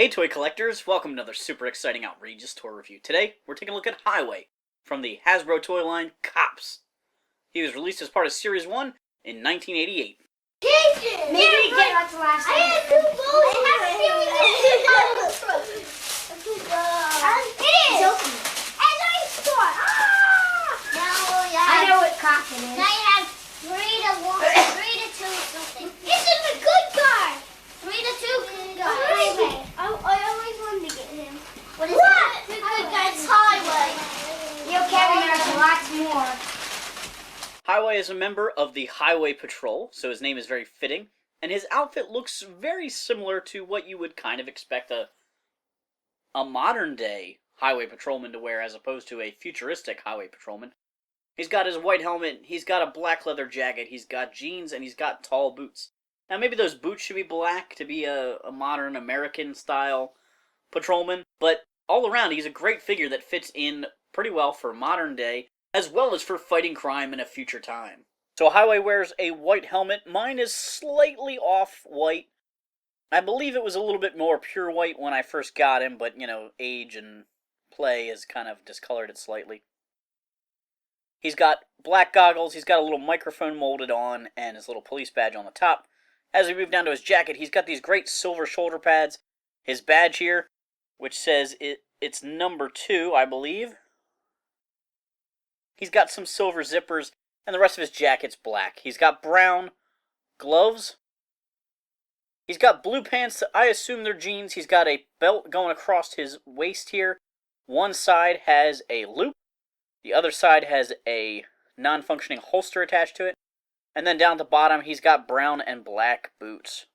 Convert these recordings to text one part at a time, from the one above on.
Hey toy collectors, welcome to another super exciting outrageous toy review. Today, we're taking a look at Highway from the Hasbro toy line COPS. He was released as part of Series 1 in 1988. Maybe we get out the last one. I had two balls. It is. And I thought, I know what COPS is. Now you have 3 to 1, 3 to 2 something. This is a good guy. 3 to 2 good guy. I always wanted to get him. What is that? The good guy's Highway. You Kevin, there's lots more. Highway is a member of the Highway Patrol, so his name is very fitting, and his outfit looks very similar to what you would kind of expect a modern-day Highway Patrolman to wear as opposed to a futuristic Highway Patrolman. He's got his white helmet, he's got a black leather jacket, he's got jeans, and he's got tall boots. Now maybe those boots should be black to be a modern American-style patrolman, but all around he's a great figure that fits in pretty well for modern day, as well as for fighting crime in a future time. So Highway wears a white helmet. Mine is slightly off-white. I believe it was a little bit more pure white when I first got him, but, you know, age and play has kind of discolored it slightly. He's got black goggles, he's got a little microphone molded on, and his little police badge on the top. As we move down to his jacket, he's got these great silver shoulder pads. His badge here, which says it's number 2, I believe. He's got some silver zippers, and the rest of his jacket's black. He's got brown gloves. He's got blue pants, I assume they're jeans. He's got a belt going across his waist here. One side has a loop. The other side has a non-functioning holster attached to it. And then down at the bottom, he's got brown and black boots.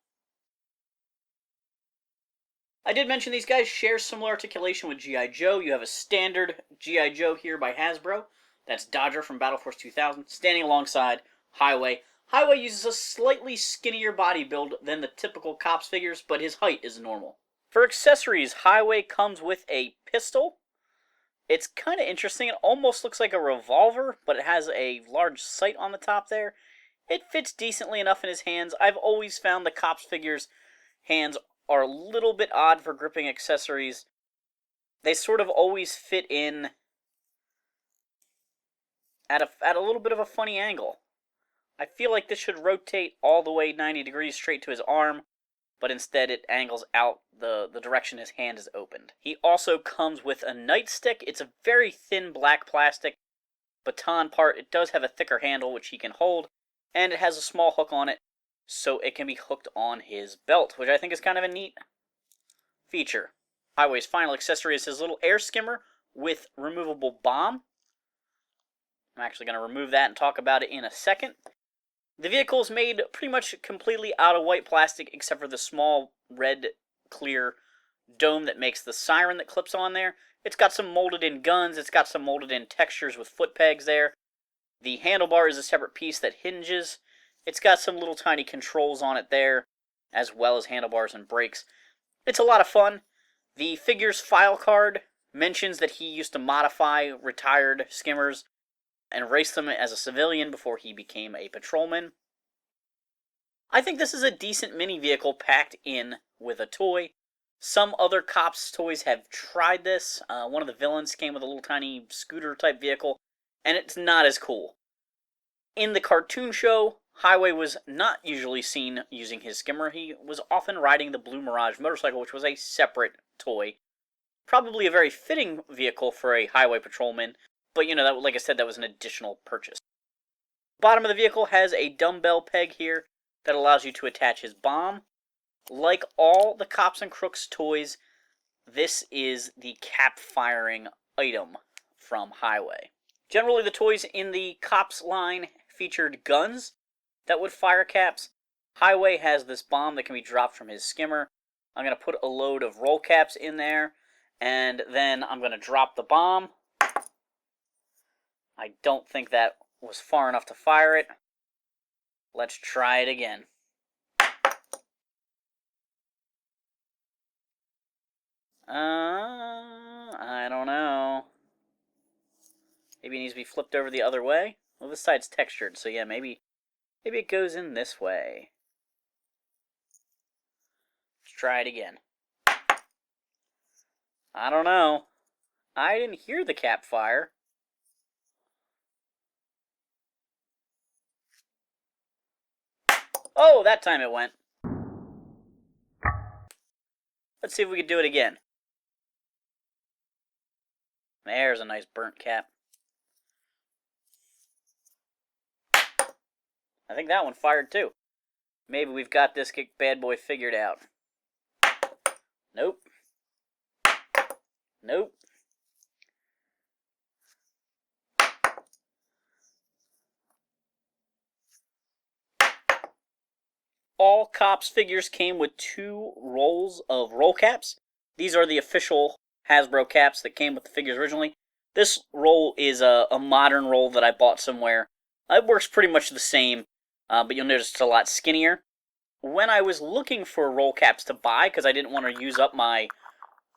I did mention these guys share similar articulation with G.I. Joe. You have a standard G.I. Joe here by Hasbro. That's Dodger from Battle Force 2000, standing alongside Highway. Highway uses a slightly skinnier body build than the typical COPS figures, but his height is normal. For accessories, Highway comes with a pistol. It's kind of interesting. It almost looks like a revolver, but it has a large sight on the top there. It fits decently enough in his hands. I've always found the COPS figures' hands are a little bit odd for gripping accessories. They sort of always fit in at a little bit of a funny angle. I feel like this should rotate all the way 90 degrees straight to his arm, but instead it angles out the direction his hand is opened. He also comes with a nightstick. It's a very thin black plastic baton part. It does have a thicker handle which he can hold, and it has a small hook on it, so it can be hooked on his belt, which I think is kind of a neat feature. Highway's final accessory is his little air skimmer with removable bomb. I'm actually going to remove that and talk about it in a second. The vehicle is made pretty much completely out of white plastic, except for the small red clear dome that makes the siren that clips on there. It's got some molded in guns, it's got some molded in textures with foot pegs there. The handlebar is a separate piece that hinges. It's got some little tiny controls on it there, as well as handlebars and brakes. It's a lot of fun. The figure's file card mentions that he used to modify retired skimmers and race them as a civilian before he became a patrolman. I think this is a decent mini vehicle packed in with a toy. Some other COPS toys have tried this. One of the villains came with a little tiny scooter type vehicle, and it's not as cool. In the cartoon show, Highway was not usually seen using his skimmer. He was often riding the Blue Mirage motorcycle, which was a separate toy. Probably a very fitting vehicle for a highway patrolman, but you know, that, like I said, that was an additional purchase. Bottom of the vehicle has a dumbbell peg here that allows you to attach his bomb. Like all the Cops and Crooks toys, this is the cap firing item from Highway. Generally, the toys in the Cops line featured guns that would fire caps. Highway has this bomb that can be dropped from his skimmer. I'm going to put a load of roll caps in there, and then I'm going to drop the bomb. I don't think that was far enough to fire it. Let's try it again. I don't know. Maybe it needs to be flipped over the other way. Well, this side's textured, so yeah, maybe it goes in this way. Let's try it again. I don't know. I didn't hear the cap fire. Oh, that time it went. Let's see if we can do it again. There's a nice burnt cap. I think that one fired too. Maybe we've got this bad boy figured out. Nope. Nope. All COPS figures came with 2 rolls of roll caps. These are the official Hasbro caps that came with the figures originally. This roll is a modern roll that I bought somewhere. It works pretty much the same, but you'll notice it's a lot skinnier. When I was looking for roll caps to buy, because I didn't want to use up my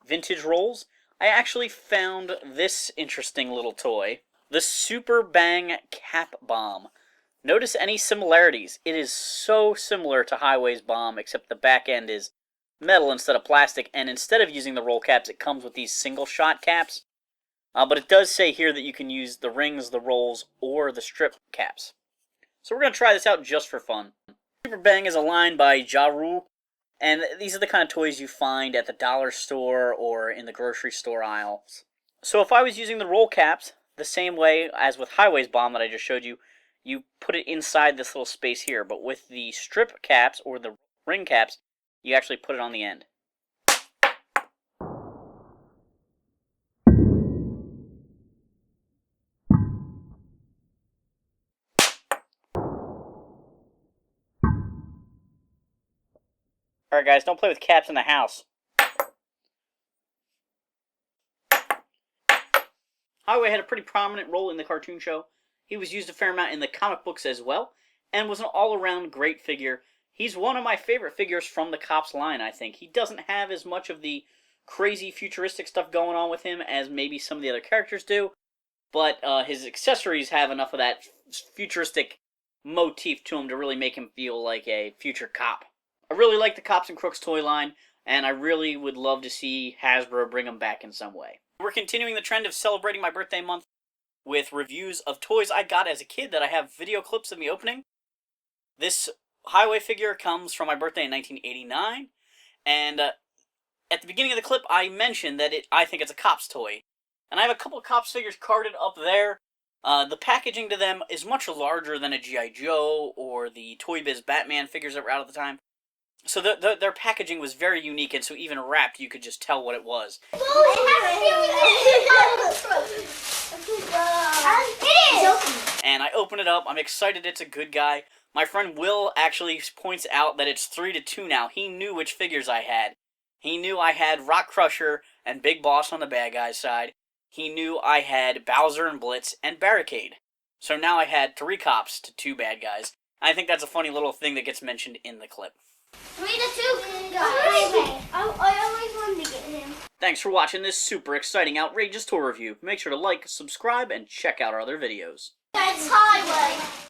vintage rolls, I actually found this interesting little toy, the Super Bang Cap Bomb. Notice any similarities. It is so similar to Highway's bomb, except the back end is metal instead of plastic, and instead of using the roll caps, it comes with these single-shot caps. But it does say here that you can use the rings, the rolls, or the strip caps. So we're going to try this out just for fun. Super Bang is a line by Ja Rule, and these are the kind of toys you find at the dollar store or in the grocery store aisles. So if I was using the roll caps, the same way as with Highway's bomb that I just showed you, you put it inside this little space here, but with the strip caps or the ring caps, you actually put it on the end. Alright guys, don't play with caps in the house. Highway had a pretty prominent role in the cartoon show. He was used a fair amount in the comic books as well, and was an all-around great figure. He's one of my favorite figures from the COPS line, I think. He doesn't have as much of the crazy futuristic stuff going on with him as maybe some of the other characters do, but his accessories have enough of that futuristic motif to him to really make him feel like a future cop. I really like the COPS and Crooks toy line, and I really would love to see Hasbro bring them back in some way. We're continuing the trend of celebrating my birthday month with reviews of toys I got as a kid that I have video clips of me opening. This Highway figure comes from my birthday in 1989, and at the beginning of the clip I mentioned that I think it's a COPS toy. And I have a couple of COPS figures carded up there. The packaging to them is much larger than a G.I. Joe or the Toy Biz Batman figures that were out at the time. So their packaging was very unique, and so even wrapped, you could just tell what it was. And I open it up. I'm excited it's a good guy. My friend Will actually points out that it's 3-2 now. He knew which figures I had. He knew I had Rock Crusher and Big Boss on the bad guy's side. He knew I had Bowser and Blitz and Barricade. So now I had 3 cops to 2 bad guys. I think that's a funny little thing that gets mentioned in the clip. 3-2 guys. I always wanted to get him. Thanks for watching this super exciting, outrageous toy review. Make sure to like, subscribe, and check out our other videos. That's Highway.